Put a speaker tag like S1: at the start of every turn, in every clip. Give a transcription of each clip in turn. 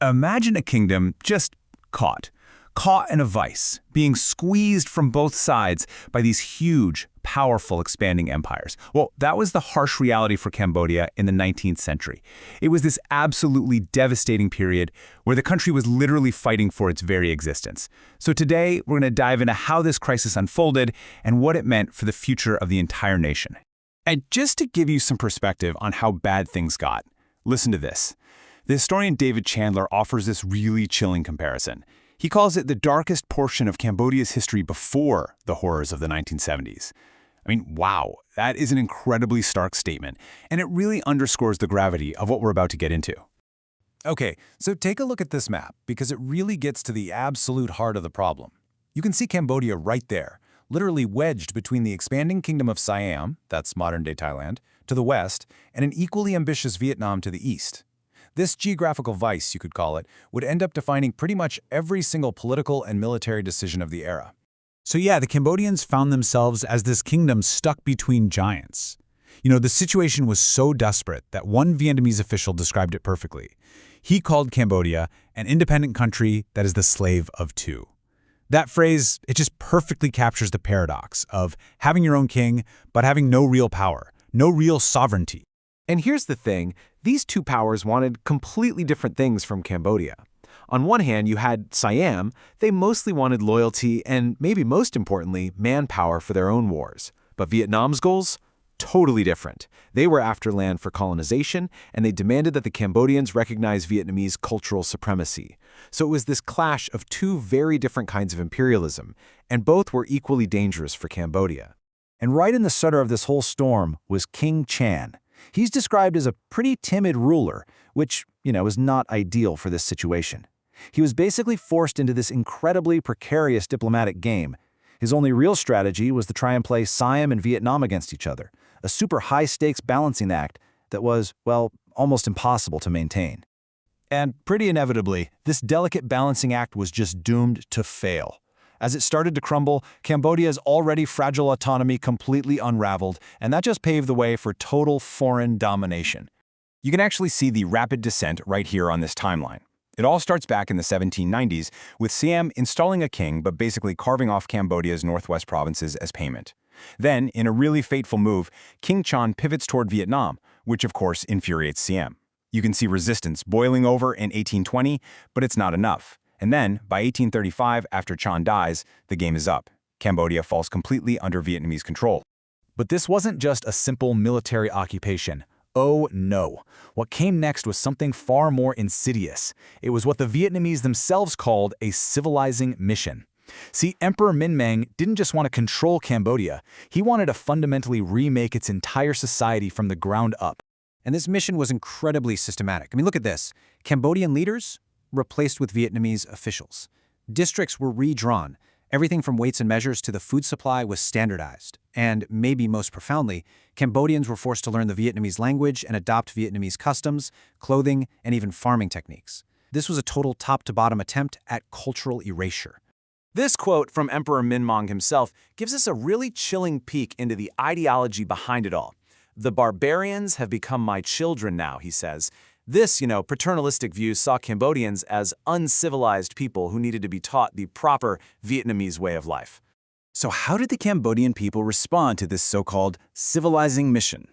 S1: Imagine a kingdom just caught. Caught in a vice, being squeezed from both sides by these huge, powerful, expanding empires. Well, that was the harsh reality for Cambodia in the 19th century. It was this absolutely devastating period where the country was literally fighting for its very existence. So today, we're going to dive into how this crisis unfolded and what it meant for the future of the entire nation. And just to give you some perspective on how bad things got, listen to this. The historian David Chandler offers this really chilling comparison. He calls it the darkest portion of Cambodia's history before the horrors of the 1970s. I mean, wow, that is an incredibly stark statement, and it really underscores the gravity of what we're about to get into.
S2: Okay, so take a look at this map, because it really gets to the absolute heart of the problem. You can see Cambodia right there, literally wedged between the expanding kingdom of Siam, that's modern-day Thailand, to the west, and an equally ambitious Vietnam to the east. This geographical vice, you could call it, would end up defining pretty much every single political and military decision of the era. So yeah, the Cambodians found themselves as this kingdom stuck between giants. The situation was so desperate that one Vietnamese official described it perfectly. He called Cambodia an independent country that is the slave of two. That phrase, it just perfectly captures the paradox of having your own king, but having no real power, no real sovereignty.
S3: And here's the thing, these two powers wanted completely different things from Cambodia. On one hand, you had Siam. They mostly wanted loyalty and, maybe most importantly, manpower for their own wars. But Vietnam's goals? Totally different. They were after land for colonization, and they demanded that the Cambodians recognize Vietnamese cultural supremacy. So it was this clash of two very different kinds of imperialism, and both were equally dangerous for Cambodia.
S2: And right in the center of this whole storm was King Chan. He's described as a pretty timid ruler, which, is not ideal for this situation. He was basically forced into this incredibly precarious diplomatic game. His only real strategy was to try and play Siam and Vietnam against each other, a super high-stakes balancing act that was, well, almost impossible to maintain. And pretty inevitably, this delicate balancing act was just doomed to fail. As it started to crumble, Cambodia's already fragile autonomy completely unraveled, and that just paved the way for total foreign domination.
S1: You can actually see the rapid descent right here on this timeline. It all starts back in the 1790s, with Siam installing a king but basically carving off Cambodia's northwest provinces as payment. Then, in a really fateful move, King Chan pivots toward Vietnam, which of course infuriates Siam. You can see resistance boiling over in 1820, but it's not enough. And then, by 1835, after Chan dies, the game is up. Cambodia falls completely under Vietnamese control.
S2: But this wasn't just a simple military occupation. Oh no. What came next was something far more insidious. It was what the Vietnamese themselves called a civilizing mission. See, Emperor Minh Mang didn't just want to control Cambodia. He wanted to fundamentally remake its entire society from the ground up. And this mission was incredibly systematic. I mean, look at this. Cambodian leaders replaced with Vietnamese officials. Districts were redrawn. Everything from weights and measures to the food supply was standardized. And maybe most profoundly, Cambodians were forced to learn the Vietnamese language and adopt Vietnamese customs, clothing, and even farming techniques. This was a total top-to-bottom attempt at cultural erasure.
S3: This quote from Emperor Minh Mang himself gives us a really chilling peek into the ideology behind it all. The barbarians have become my children now, he says. This, paternalistic view saw Cambodians as uncivilized people who needed to be taught the proper Vietnamese way of life.
S2: So how did the Cambodian people respond to this so-called civilizing mission?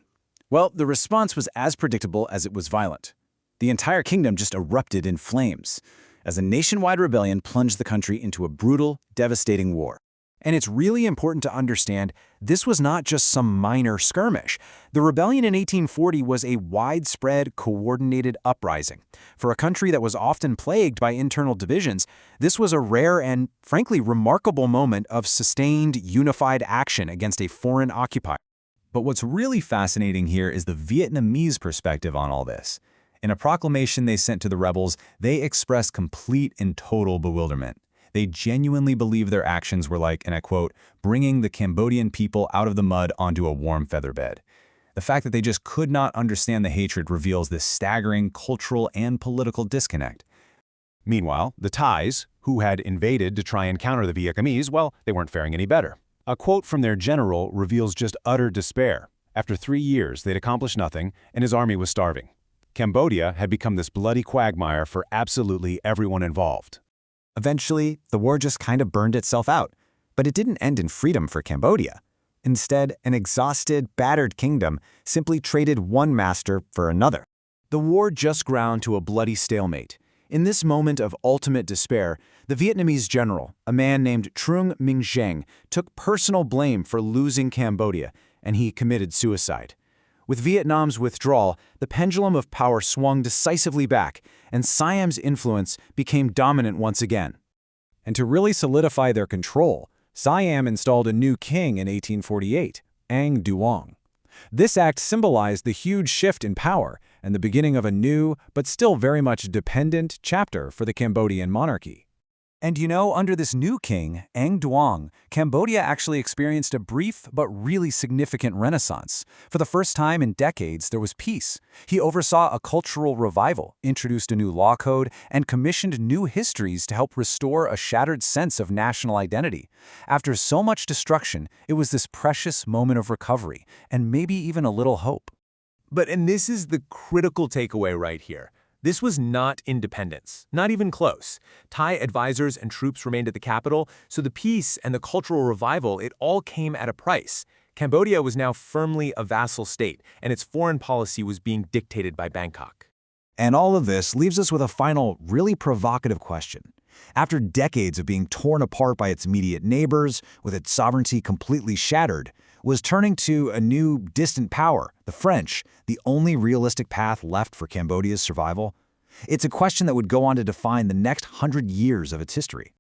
S2: Well, the response was as predictable as it was violent. The entire kingdom just erupted in flames, as a nationwide rebellion plunged the country into a brutal, devastating war. And it's really important to understand this was not just some minor skirmish. The rebellion in 1840 was a widespread, coordinated uprising. For a country that was often plagued by internal divisions, this was a rare and, frankly, remarkable moment of sustained, unified action against a foreign occupier. But what's really fascinating here is the Vietnamese perspective on all this. In a proclamation they sent to the rebels, they expressed complete and total bewilderment. They genuinely believed their actions were like, and I quote, bringing the Cambodian people out of the mud onto a warm feather bed. The fact that they just could not understand the hatred reveals this staggering cultural and political disconnect.
S1: Meanwhile, the Thais, who had invaded to try and counter the Vietnamese, well, they weren't faring any better. A quote from their general reveals just utter despair. After 3 years, they'd accomplished nothing, and his army was starving.
S4: Cambodia had become this bloody quagmire for absolutely everyone involved.
S2: Eventually, the war just kind of burned itself out, but it didn't end in freedom for Cambodia. Instead, an exhausted, battered kingdom simply traded one master for another. The war just ground to a bloody stalemate. In this moment of ultimate despair, the Vietnamese general, a man named Trung Minh Giang, took personal blame for losing Cambodia, and he committed suicide. With Vietnam's withdrawal, the pendulum of power swung decisively back, and Siam's influence became dominant once again. And to really solidify their control, Siam installed a new king in 1848, Ang Duong. This act symbolized the huge shift in power and the beginning of a new, but still very much dependent, chapter for the Cambodian monarchy. And under this new king, Ang Duong, Cambodia actually experienced a brief but really significant renaissance. For the first time in decades, there was peace. He oversaw a cultural revival, introduced a new law code, and commissioned new histories to help restore a shattered sense of national identity. After so much destruction, it was this precious moment of recovery, and maybe even a little hope.
S1: And this is the critical takeaway right here. This was not independence, not even close. Thai advisors and troops remained at the capital, so the peace and the cultural revival, it all came at a price. Cambodia was now firmly a vassal state, and its foreign policy was being dictated by Bangkok.
S2: And all of this leaves us with a final, really provocative question. After decades of being torn apart by its immediate neighbors, with its sovereignty completely shattered, was turning to a new, distant power, the French, the only realistic path left for Cambodia's survival? It's a question that would go on to define the next 100 years of its history.